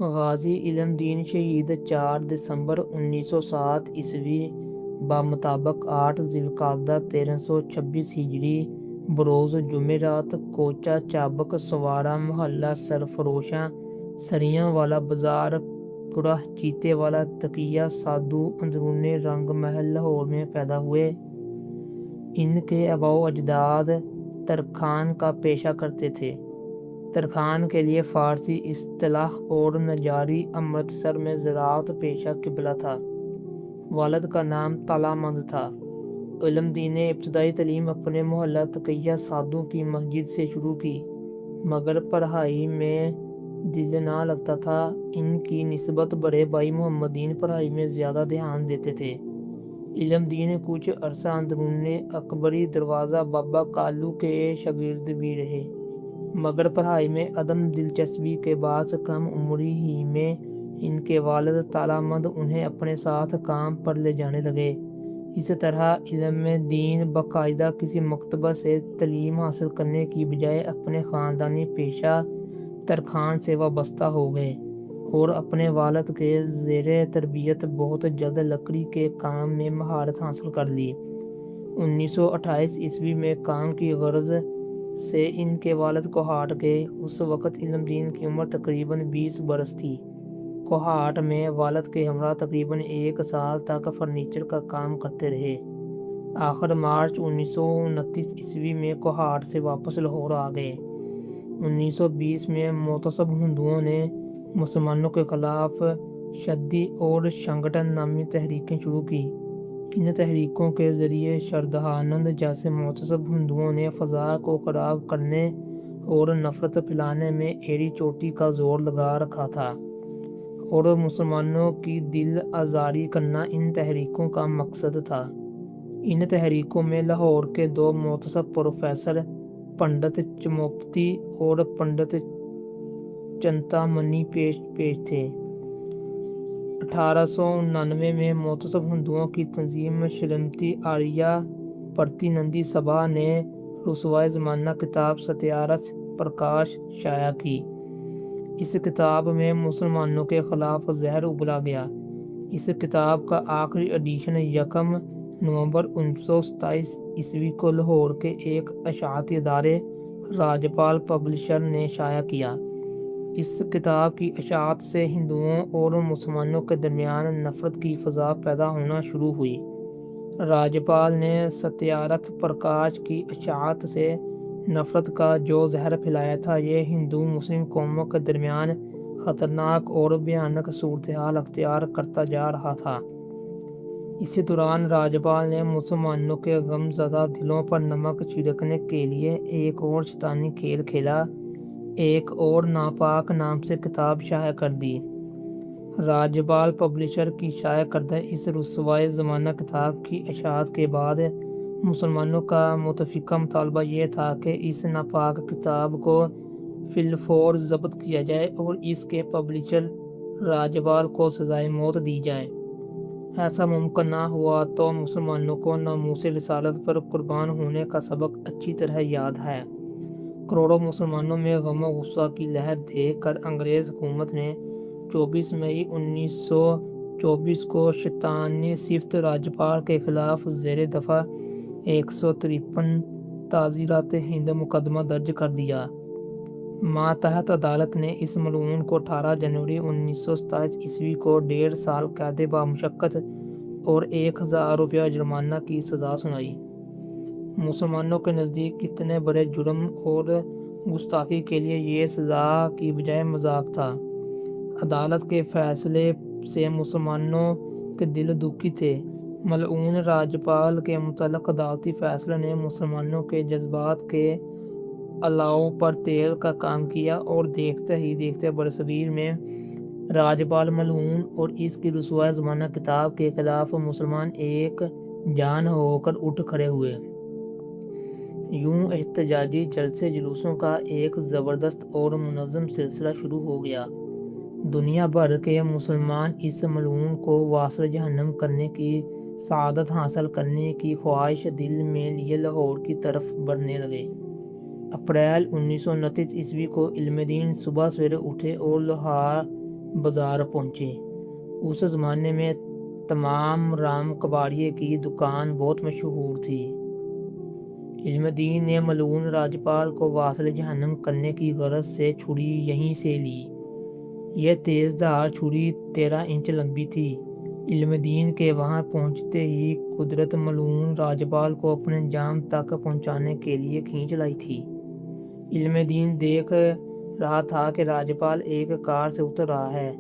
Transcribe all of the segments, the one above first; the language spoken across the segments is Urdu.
غازی علم دین شہید 4 دسمبر 1907 عیسوی بمطابق 8 ذی القعدہ 1326 ہجری بروز جمعرات کوچہ چابک سوارا محلہ سرفروشاں سریاں والا بازار پورہ چیتے والا تقیہ سادھو اندرون رنگ محل لاہور میں پیدا ہوئے۔ ان کے آباء و اجداد ترکھان کا پیشہ کرتے تھے۔ ترکھان کے لیے فارسی اصطلاح اور نجاری امرتسر میں زراعت پیشہ قبلہ تھا۔ والد کا نام تالامند تھا۔ علم دین نے ابتدائی تعلیم اپنے محلہ تقیہ سادھو کی مسجد سے شروع کی، مگر پڑھائی میں دل نہ لگتا تھا۔ ان کی نسبت بڑے بھائی محمد دین پڑھائی میں زیادہ دھیان دیتے تھے۔ علم دین کچھ عرصہ اندرون اکبری دروازہ بابا کالو کے شاگرد بھی رہے، مگر پڑھائی میں عدم دلچسپی کے باعث کم عمری ہی میں ان کے والد تالامند انہیں اپنے ساتھ کام پر لے جانے لگے۔ اس طرح علم دین باقاعدہ کسی مکتبہ سے تعلیم حاصل کرنے کی بجائے اپنے خاندانی پیشہ ترکھان سے وابستہ ہو گئے اور اپنے والد کے زیر تربیت بہت جلد لکڑی کے کام میں مہارت حاصل کر لی۔ 1928 عیسوی میں کام کی غرض سے ان کے والد کوہاٹ گئے۔ اس وقت علم دین کی عمر تقریباً 20 برس تھی۔ کوہاٹ میں والد کے ہمراہ تقریباً 1 سال تک فرنیچر کا کام کرتے رہے۔ آخر مارچ 1929 عیسوی میں کوہاٹ سے واپس لاہور آ گئے۔ 1920 میں معتصب ہندوؤں نے مسلمانوں کے خلاف شدی اور سنگٹن نامی تحریکیں شروع کی۔ ان تحریکوں کے ذریعے شردھانند جیسے معتصب ہندوؤں نے فضا کو خراب کرنے اور نفرت پھیلانے میں ایڑی چوٹی کا زور لگا رکھا تھا، اور مسلمانوں کی دل آزاری کرنا ان تحریکوں کا مقصد تھا۔ ان تحریکوں میں لاہور کے 2 معتصب پروفیسر پنڈت چموپتی اور پنڈت چنتامنی پیش تھے۔ 1899 میں معتصب ہندوؤں کی تنظیم شریمتی آریہ پرتینندی سبھا نے رسوائے زمانہ کتاب ستیارتھ پرکاش شائع کی۔ اس کتاب میں مسلمانوں کے خلاف زہر اگلا گیا۔ اس کتاب کا آخری ایڈیشن 1 نومبر 1927 عیسوی کو لاہور کے ایک اشاعتی ادارے راجپال پبلشر نے شائع کیا۔ اس کتاب کی اشاعت سے ہندوؤں اور مسلمانوں کے درمیان نفرت کی فضا پیدا ہونا شروع ہوئی۔ راجپال نے ستیارتھ پرکاش کی اشاعت سے نفرت کا جو زہر پھیلایا تھا، یہ ہندو مسلم قوموں کے درمیان خطرناک اور بھیانک صورتحال اختیار کرتا جا رہا تھا۔ اسی دوران راجپال نے مسلمانوں کے غم زدہ دلوں پر نمک چھڑکنے کے لیے ایک اور شیطانی کھیل کھیلا۔ ایک اور ناپاک نام سے کتاب شائع کر دی۔ راجپال پبلشر کی شائع کردہ اس رسوائے زمانہ کتاب کی اشاعت کے بعد مسلمانوں کا متفقہ مطالبہ یہ تھا کہ اس ناپاک کتاب کو فی الفور ضبط کیا جائے اور اس کے پبلشر راجپال کو سزائے موت دی جائے۔ ایسا ممکن نہ ہوا تو مسلمانوں کو ناموس رسالت پر قربان ہونے کا سبق اچھی طرح یاد ہے۔ کروڑوں مسلمانوں میں غم و غصہ کی لہر دیکھ کر انگریز حکومت نے 24 مئی 1924 کو شیطانی صفت راجپال کے خلاف زیر دفعہ 153 تعزیرات ہند مقدمہ درج کر دیا۔ ماتحت عدالت نے اس ملعون کو 18 جنوری 1927 عیسوی کو 1.5 سال قید بامشقت اور 1000 روپیہ جرمانہ کی سزا سنائی۔ مسلمانوں کے نزدیک اتنے بڑے جرم اور گستاخی کے لیے یہ سزا کی بجائے مذاق تھا۔ عدالت کے فیصلے سے مسلمانوں کے دل دکھی تھے۔ ملعون راجپال کے متعلق عدالتی فیصلے نے مسلمانوں کے جذبات کے الاؤ پر تیل کا کام کیا، اور دیکھتے ہی دیکھتے برصغیر میں راجپال ملعون اور اس کی رسوائے زمانہ کتاب کے خلاف مسلمان ایک جان ہو کر اٹھ کھڑے ہوئے۔ یوں احتجاجی جلسے جلوسوں کا ایک زبردست اور منظم سلسلہ شروع ہو گیا۔ دنیا بھر کے مسلمان اس ملعون کو واصل جہنم کرنے کی سعادت حاصل کرنے کی خواہش دل میں لیے لاہور کی طرف بڑھنے لگے۔ اپریل 1929 عیسوی کو علم دین صبح سویرے اٹھے اور بازار پہنچے۔ اس زمانے میں تمام رام کباڑیے کی دکان بہت مشہور تھی۔ علم دین نے ملعون راجپال کو واصل جہنم کرنے کی غرض سے چھری یہیں سے لی۔ یہ تیز دھار چھری 13 انچ لمبی تھی۔ علم دین کے وہاں پہنچتے ہی قدرت ملعون راجپال کو اپنے انجام تک پہنچانے کے لیے کھینچ لائی تھی۔ علم دین دیکھ رہا تھا کہ راجپال ایک کار سے اتر رہا ہے۔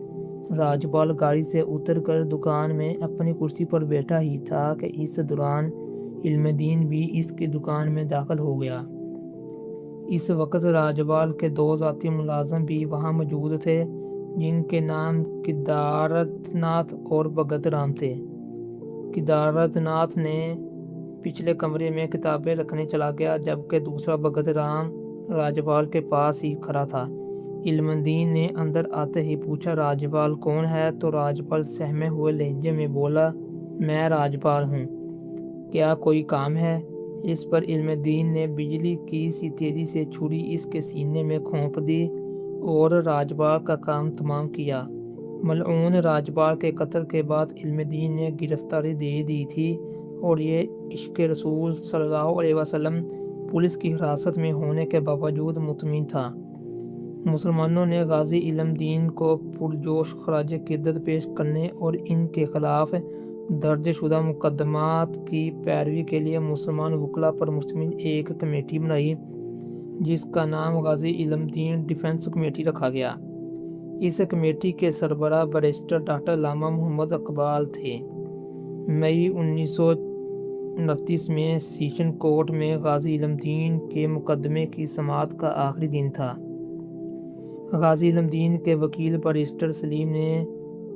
راجپال گاڑی سے اتر کر دکان میں اپنی کرسی پر بیٹھا ہی تھا کہ اس دوران علم دین بھی اس کی دکان میں داخل ہو گیا۔ اس وقت راجپال کے 2 ذاتی ملازم بھی وہاں موجود تھے، جن کے نام کیدارتھ ناتھ اور بھگت رام تھے۔ کیدارتھ ناتھ نے پچھلے کمرے میں کتابیں رکھنے چلا گیا، جبکہ دوسرا بھگت رام راجپال کے پاس ہی کھڑا تھا۔ علم دین نے اندر آتے ہی پوچھا، راجپال کون ہے؟ تو راجپال سہمے ہوئے لہجے میں بولا، میں راجپال ہوں، کیا کوئی کام ہے؟ اس پر علم دین نے بجلی کی سی تیزی سے چھری اس کے سینے میں کھونپ دی اور راجپال کا کام تمام کیا۔ ملعون راجپال کے قتل کے بعد علم دین نے گرفتاری دے دی تھی اور یہ عشق رسول صلی اللہ علیہ وسلم پولیس کی حراست میں ہونے کے باوجود مطمئن تھا۔ مسلمانوں نے غازی علم دین کو پرجوش خراج عقیدت پیش کرنے اور ان کے خلاف درج شدہ مقدمات کی پیروی کے لیے مسلمان وکلاء پر مشتمل ایک کمیٹی بنائی، جس کا نام غازی علم دین ڈیفنس کمیٹی رکھا گیا۔ اس کمیٹی کے سربراہ بیرسٹر ڈاکٹر علامہ محمد اقبال تھے۔ مئی 1929 میں سیشن کورٹ میں غازی علم دین کے مقدمے کی سماعت کا آخری دن تھا۔ غازی علم دین کے وکیل بیرسٹر سلیم نے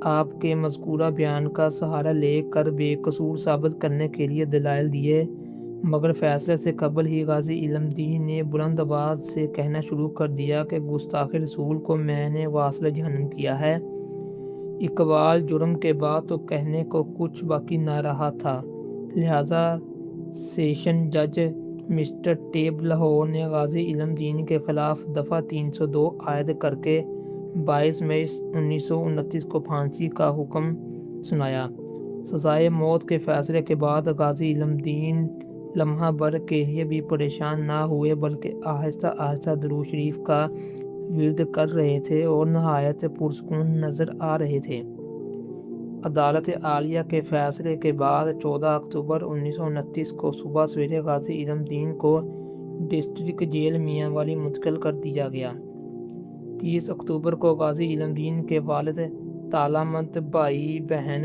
آپ کے مذکورہ بیان کا سہارا لے کر بے قصور ثابت کرنے کے لیے دلائل دیے، مگر فیصلے سے قبل ہی غازی علم دین نے بلند آواز سے کہنا شروع کر دیا کہ گستاخ رسول کو میں نے واصل جہنم کیا ہے۔ اقبال، جرم کے بعد تو کہنے کو کچھ باقی نہ رہا تھا، لہذا سیشن جج مسٹر ٹیب لاہور نے غازی علم دین کے خلاف دفعہ 302 عائد کر کے 22 مئی 1929 کو پھانسی کا حکم سنایا۔ سزائے موت کے فیصلے کے بعد غازی علم دین لمحہ بھر کے لیے بھی پریشان نہ ہوئے، بلکہ آہستہ آہستہ درود شریف کا ورد کر رہے تھے اور نہایت پرسکون نظر آ رہے تھے۔ عدالت عالیہ کے فیصلے کے بعد 14 اکتوبر 1929 کو صبح سویرے غازی علم دین کو ڈسٹرکٹ جیل میاں والی منتقل کر دیا گیا۔ 30 اکتوبر کو غازی علم دین کے والد، تالامند بھائی بہن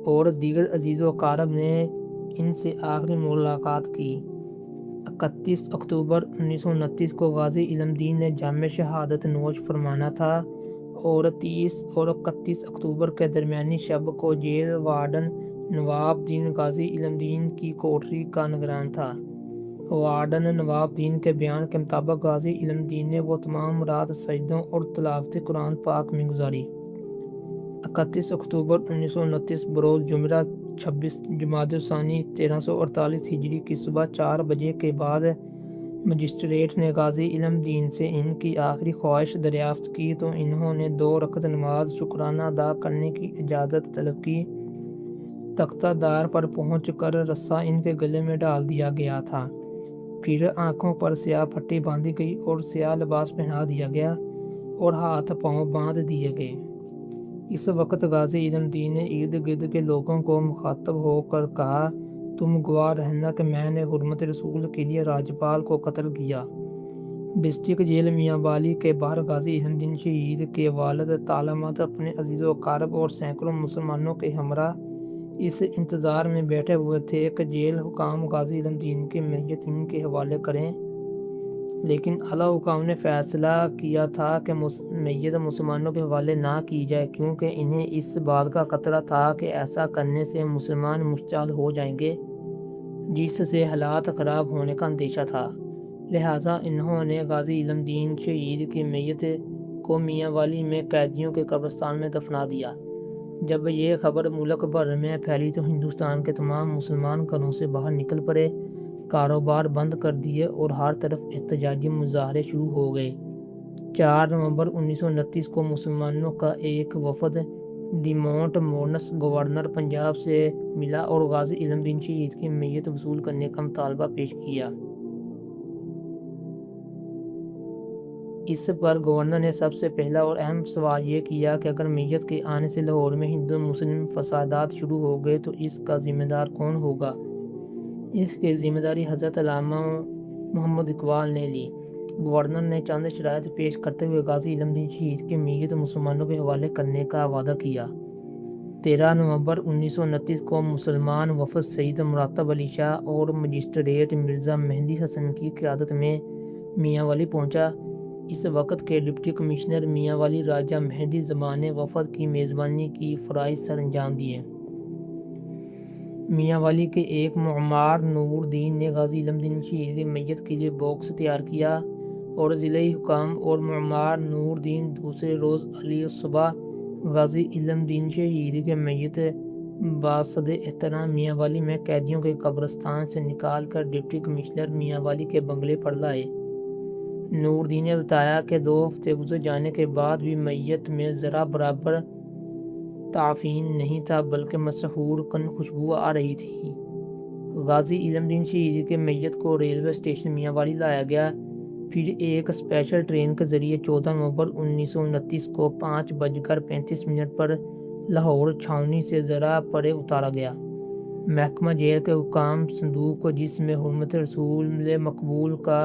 اور دیگر عزیز و اقارب نے ان سے آخری ملاقات کی۔ 31 اکتوبر 1929 کو غازی علم دین نے جام شہادت نوش فرمانا تھا اور 30 اور 31 اکتوبر کے درمیانی شب کو جیل وارڈن نواب دین غازی علم دین کی کوٹری کا نگران تھا۔ وارڈن نواب دین کے بیان کے مطابق غازی علم دین نے وہ تمام رات سجدوں اور تلاوت قرآن پاک میں گزاری۔ 31 اکتوبر 1929 بروز جمعہ 26 جمادی الثانی 1348 ہجری کی صبح 4 بجے کے بعد مجسٹریٹ نے غازی علم دین سے ان کی آخری خواہش دریافت کی تو انہوں نے 2 رکعت نماز شکرانہ ادا کرنے کی اجازت طلب کی۔ تختہ دار پر پہنچ کر رسا ان کے گلے میں ڈال دیا گیا تھا، پھر آنکھوں پر سیاہ پٹی باندھی گئی اور سیاہ لباس پہنا دیا گیا اور ہاتھ پاؤں باندھ دیے گئے۔ اس وقت غازی علم دین نے ارد گرد کے لوگوں کو مخاطب ہو کر کہا، تم گواہ رہنا کہ میں نے حرمت رسول کے لیے راجپال کو قتل کیا۔ ڈسٹرکٹ جیل میاں والی کے باہر غازی علم دین شہید کے والد، تالامند، اپنے عزیز و اقارب اور سینکڑوں مسلمانوں کے ہمراہ اس انتظار میں بیٹھے ہوئے تھے کہ جیل حکام غازی علم دین کی میت ان کے حوالے کریں، لیکن اعلیٰ حکام نے فیصلہ کیا تھا کہ میت مسلمانوں کے حوالے نہ کی جائے، کیونکہ انہیں اس بات کا خطرہ تھا کہ ایسا کرنے سے مسلمان مشتعل ہو جائیں گے، جس سے حالات خراب ہونے کا اندیشہ تھا۔ لہٰذا انہوں نے غازی علم دین شہید کی میت کو میاں والی میں قیدیوں کے قبرستان میں دفنا دیا۔ جب یہ خبر ملک بھر میں پھیلی تو ہندوستان کے تمام مسلمان گھروں سے باہر نکل پڑے، کاروبار بند کر دیے اور ہر طرف احتجاجی مظاہرے شروع ہو گئے۔ 4 نومبر 1929 کو مسلمانوں کا ایک وفد ڈیمونٹ مونس گورنر پنجاب سے ملا اور غازی علم دین شہید کی میت وصول کرنے کا مطالبہ پیش کیا۔ اس پر گورنر نے سب سے پہلا اور اہم سوال یہ کیا کہ اگر میت کے آنے سے لاہور میں ہندو مسلم فسادات شروع ہو گئے تو اس کا ذمہ دار کون ہوگا؟ اس کی ذمہ داری حضرت علامہ محمد اقبال نے لی۔ گورنر نے چند شرائط پیش کرتے ہوئے غازی علم دین شہید کی میت مسلمانوں کے حوالے کرنے کا وعدہ کیا۔ 13 نومبر 1929 کو مسلمان وفد سید مراتب علی شاہ اور مجسٹریٹ مرزا مہدی حسن کی قیادت میں میاں والی پہنچا۔ اس وقت کے ڈپٹی کمشنر میاں والی راجہ مہدی زمان وفد کی میزبانی کی فرائض سر انجام دیے۔ میاں والی کے ایک معمار نور دین نے غازی علم دین شہید کی میت کے لیے باکس تیار کیا اور ضلعی حکام اور معمار نور دین دوسرے روز علی صبح غازی علم دین شہید کی میت باسد احترام میاں والی میں قیدیوں کے قبرستان سے نکال کر ڈپٹی کمشنر میاں والی کے بنگلے پر لائے۔ نور دین نے بتایا کہ 2 ہفتے گزر جانے کے بعد بھی میت میں ذرا برابر تعفین نہیں تھا بلکہ مسحور کن خوشبو آ رہی تھی۔ غازی علم دین شہید کے میت کو ریلوے اسٹیشن میاں والی لایا گیا، پھر ایک اسپیشل ٹرین کے ذریعے 14 نومبر 1929 کو 5:35 پر لاہور چھاؤنی سے ذرا پرے اتارا گیا۔ محکمہ جیل کے حکام صندوق کو جس میں حرمت رسول مقبول کا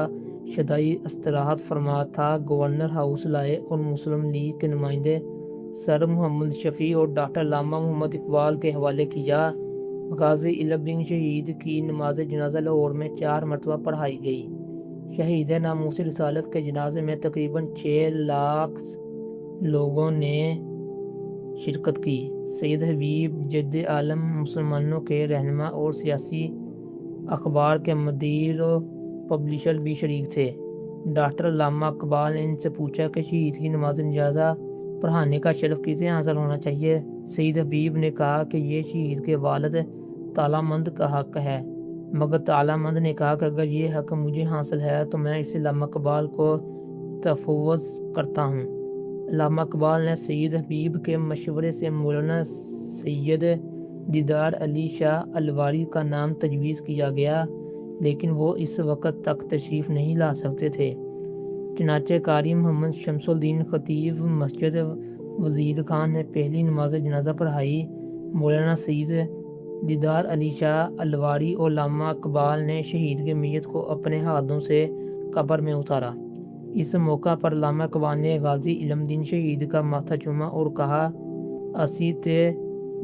شدائی استراحت فرما تھا، گورنر ہاؤس لائے اور مسلم لیگ کے نمائندے سر محمد شفیع اور ڈاکٹر علامہ محمد اقبال کے حوالے کیا۔ غازی علم دین شہید کی نماز جنازہ لاہور میں 4 مرتبہ پڑھائی گئی۔ شہید ناموس رسالت کے جنازے میں تقریباً 6 لاکھ لوگوں نے شرکت کی۔ سید حبیب جد عالم مسلمانوں کے رہنما اور سیاسی اخبار کے مدیر و پبلشر بھی شریک تھے۔ ڈاکٹر علامہ اقبال نے ان سے پوچھا کہ شہید کی نماز جنازہ پڑھانے کا شرف کسے حاصل ہونا چاہیے؟ سید حبیب نے کہا کہ یہ شہید کے والد تعالیٰ مند کا حق ہے، مگر تعالیٰ مند نے کہا کہ اگر یہ حق مجھے حاصل ہے تو میں اسے علامہ اقبال کو تفوض کرتا ہوں۔ علامہ اقبال نے سید حبیب کے مشورے سے مولانا سید دیدار علی شاہ الواری کا نام تجویز کیا گیا، لیکن وہ اس وقت تک تشریف نہیں لا سکتے تھے۔ چنانچہ قاری محمد شمس الدین خطیب مسجد وزیر خان نے پہلی نماز جنازہ پڑھائی۔ مولانا سید دیدار علی شاہ الواری اور علامہ اقبال نے شہید کی میت کو اپنے ہاتھوں سے قبر میں اتارا۔ اس موقع پر علامہ اقبال نے غازی علم دین شہید کا ماتھا چوما اور کہا، اسی تے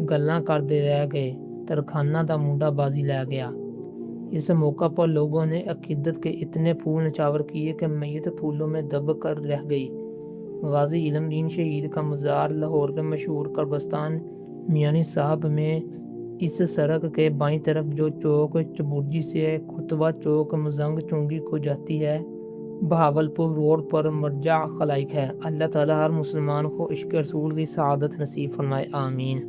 گلاں کردے رہ گئے، ترخانہ دا منڈا بازی لے گیا۔ اس موقع پر لوگوں نے عقیدت کے اتنے پھول نچھاور کیے کہ میت پھولوں میں دب کر رہ گئی۔ غازی علم دین شہید کا مزار لاہور کے مشہور قبرستان میانی صاحب میں اس سڑک کے بائیں طرف جو چوک چبرجی سے خطبہ چوک مزنگ چونگی کو جاتی ہے، بہاولپور روڈ پر مرجع خلائق ہے۔ اللہ تعالیٰ ہر مسلمان کو عشق رسول کی سعادت نصیب فرمائے، آمین۔